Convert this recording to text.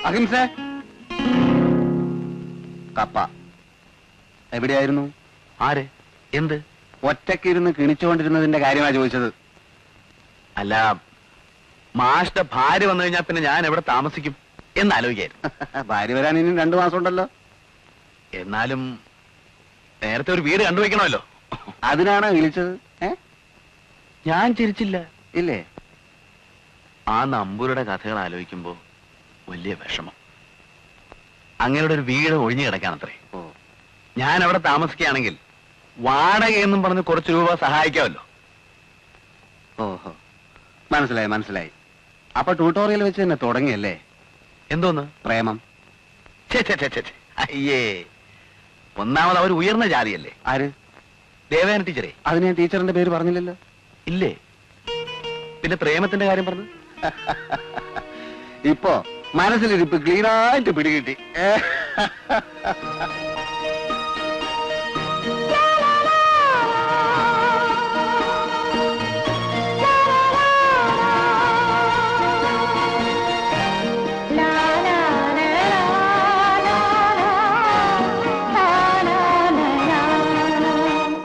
അഹിംസ കപ്പ എവിടെയായിരുന്നു? ആര്? എന്ത്? ഒറ്റക്കിരുന്ന് കിണിച്ചുകൊണ്ടിരുന്നതിന്റെ കാര്യമാണ് ചോദിച്ചത്. അല്ല, മാഷ്ടെ ഭാര്യ വന്നു കഴിഞ്ഞാൽ പിന്നെ ഞാൻ എവിടെ താമസിക്കും എന്നാലോചിക്കായിരുന്നു. ഭാര്യ വരാൻ ഇനി 2 മാസം ഉണ്ടല്ലോ. എന്നാലും നേരത്തെ ഒരു വീട് കണ്ടുവയ്ക്കണമല്ലോ. അതിനാണ് വിളിച്ചത്. ഞാൻ ചിരിച്ചില്ല. ഇല്ലേ? ആ നമ്പൂരുടെ കഥകൾ ആലോചിക്കുമ്പോ വലിയ വിഷമം. അങ്ങയുടെ ഒരു വീട് ഒഴിഞ്ഞു കിടക്കാണത്രേ. ഞാൻ അവിടെ താമസിക്കുകയാണെങ്കിൽ വാടക എന്നും പറഞ്ഞ് കുറച്ച് രൂപ സഹായിക്കാമല്ലോ. ഓഹോ, മനസ്സിലായി മനസ്സിലായി. അപ്പൊ ട്യൂട്ടോറിയൽ വെച്ച് തന്നെ തുടങ്ങിയല്ലേ? എന്തോന്ന്? പ്രേമം. അയ്യേ, ഒന്നാമത് അവർ ഉയർന്ന ജാതിയല്ലേ. ആര്? ദേവേന ടീച്ചറെ. അതിന് ഞാൻ ടീച്ചറിന്റെ പേര് പറഞ്ഞില്ലല്ലോ. ഇല്ലേ? പിന്നെ പ്രേമത്തിന്റെ കാര്യം പറഞ്ഞു. ഇപ്പോ മനസ്സിലിരിപ്പ് ക്ലീനായിട്ട് പിടികിട്ടി.